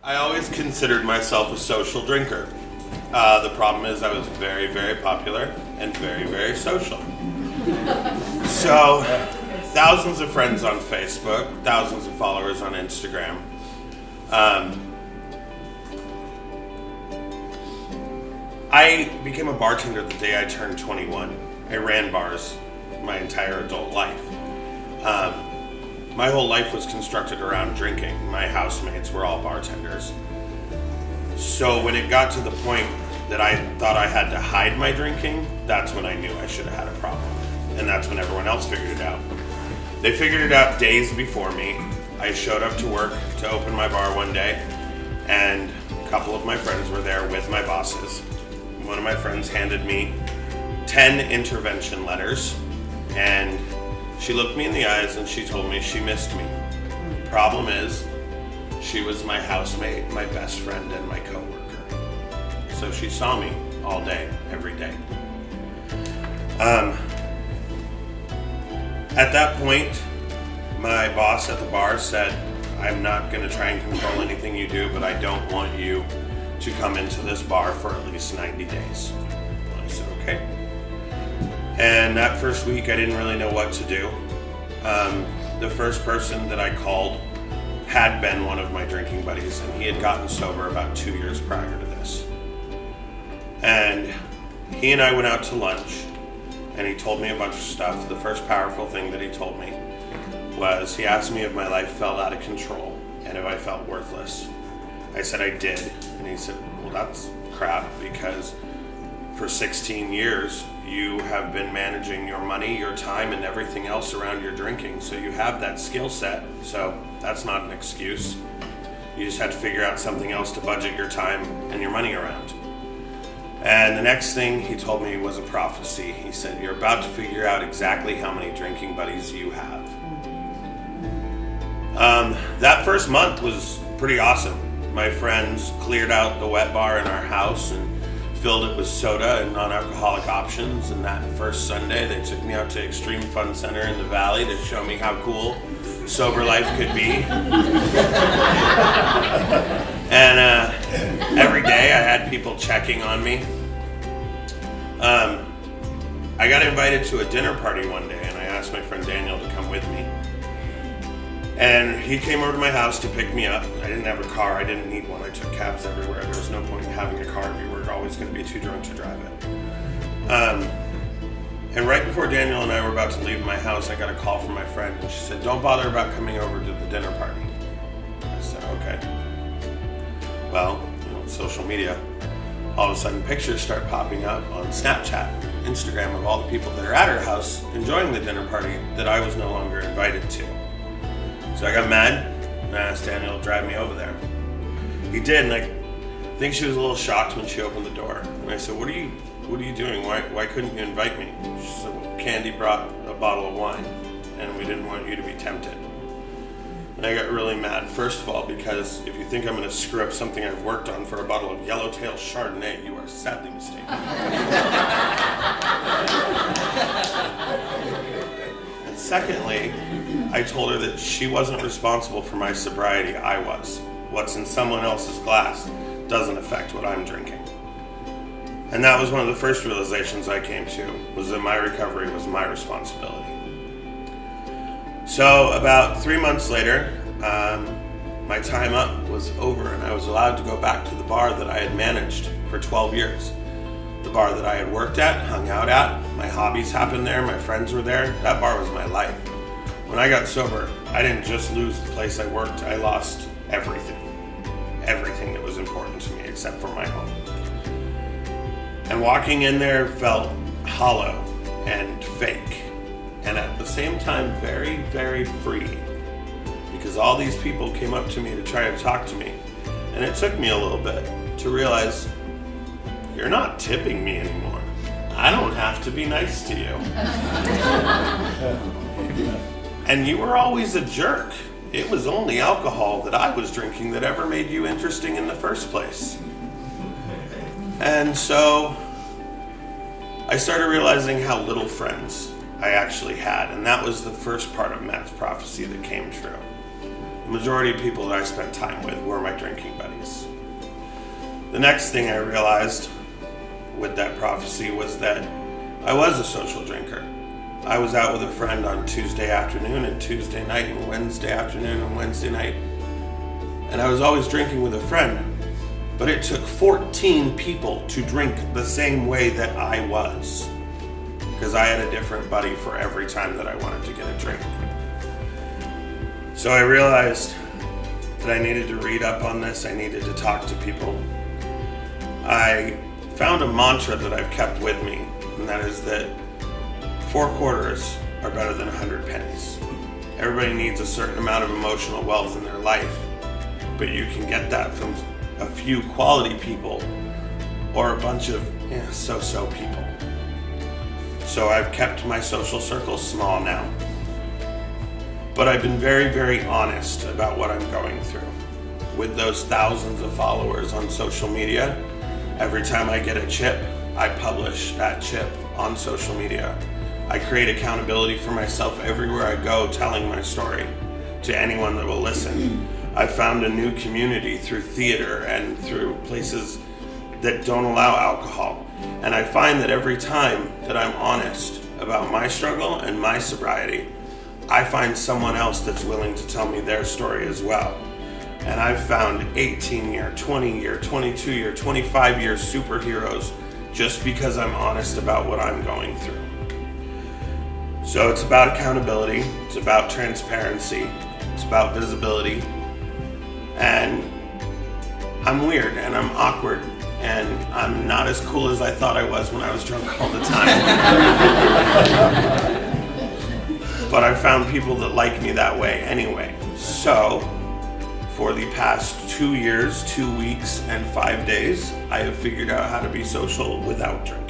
I always considered myself a social drinker. The problem is I was very, very popular and very, very social. So, thousands of friends on Facebook, thousands of followers on Instagram. I became a bartender the day I turned 21. I ran bars my entire adult life. My whole life was constructed around drinking. My housemates were all bartenders. So when it got to the point that I thought I had to hide my drinking, that's when I knew I should have had a problem. And that's when everyone else figured it out. They figured it out days before me. I showed up to work to open my bar one day, and a couple of my friends were there with my bosses. One of my friends handed me 10 intervention letters, and she looked me in the eyes and she told me she missed me. The problem is, she was my housemate, my best friend, and my coworker. So she saw me all day, every day. At that point, my boss at the bar said, I'm not going to try and control anything you do, but I don't want you to come into this bar for at least 90 days. I said, okay. And that first week, I didn't really know what to do. The first person that I called had been one of my drinking buddies, and he had gotten sober about 2 years prior to this. And he and I went out to lunch, and he told me a bunch of stuff. The first powerful thing that he told me was he asked me if my life felt out of control and if I felt worthless. I said I did, and he said, well, that's crap, because for 16 years, you have been managing your money, your time, and everything else around your drinking. So you have that skill set. So that's not an excuse. You just have to figure out something else to budget your time and your money around. And the next thing he told me was a prophecy. He said, you're about to figure out exactly how many drinking buddies you have. That first month was pretty awesome. My friends cleared out the wet bar in our house and filled it with soda and non-alcoholic options. And that first Sunday, they took me out to Extreme Fun Center in the Valley to show me how cool sober life could be. And every day I had people checking on me. I got invited to a dinner party one day, and I asked my friend Daniel to come with me. And he came over to my house to pick me up. I didn't have a car. I didn't need one. I took cabs everywhere. There was no point in having a car. We were always going to be too drunk to drive it. And right before Daniel and I were about to leave my house, I got a call from my friend. And she said, don't bother about coming over to the dinner party. I said, okay. Well, social media. All of a sudden, pictures start popping up on Snapchat, Instagram of all the people that are at her house enjoying the dinner party that I was no longer invited to. So I got mad and I asked Daniel to drive me over there. He did, and I think she was a little shocked when she opened the door. And I said, what are you doing? Why couldn't you invite me? She said, well, Candy brought a bottle of wine and we didn't want you to be tempted. And I got really mad, first of all, because if you think I'm going to screw up something I've worked on for a bottle of Yellowtail Chardonnay, you are sadly mistaken. And secondly, I told her that she wasn't responsible for my sobriety, I was. What's in someone else's glass doesn't affect what I'm drinking. And that was one of the first realizations I came to, was that my recovery was my responsibility. So about 3 months later, my time up was over and I was allowed to go back to the bar that I had managed for 12 years. The bar that I had worked at, hung out at, my hobbies happened there, my friends were there. That bar was my life. When I got sober, I didn't just lose the place I worked, I lost everything. Everything that was important to me except for my home. And walking in there felt hollow and fake. And at the same time, very, very free. Because all these people came up to me to try to talk to me. And it took me a little bit to realize, you're not tipping me anymore. I don't have to be nice to you. And you were always a jerk. It was only alcohol that I was drinking that ever made you interesting in the first place. And so I started realizing how little friends I actually had, and that was the first part of Matt's prophecy that came true. majority of people that I spent time with were my drinking buddies. The next thing I realized with that prophecy was that I was a social drinker. I was out with a friend on Tuesday afternoon and Tuesday night and Wednesday afternoon and Wednesday night. And I was always drinking with a friend, but it took 14 people to drink the same way that I was, because I had a different buddy for every time that I wanted to get a drink. So I realized that I needed to read up on this. I needed to talk to people. I found a mantra that I've kept with me, and that is that 4 quarters are better than 100 pennies. Everybody needs a certain amount of emotional wealth in their life, but you can get that from a few quality people or a bunch of so-so people. So I've kept my social circle small now. But I've been very, very honest about what I'm going through. With those thousands of followers on social media, every time I get a chip, I publish that chip on social media. I create accountability for myself everywhere I go, telling my story to anyone that will listen. I've found a new community through theater and through places that don't allow alcohol. And I find that every time that I'm honest about my struggle and my sobriety, I find someone else that's willing to tell me their story as well. And I've found 18-year, 20-year, 22-year, 25-year superheroes just because I'm honest about what I'm going through. So it's about accountability, it's about transparency, it's about visibility. And I'm weird and I'm awkward and I'm not as cool as I thought I was when I was drunk all the time. But I found people that like me that way anyway. So for the past 2 years, 2 weeks, and 5 days, I have figured out how to be social without drinking.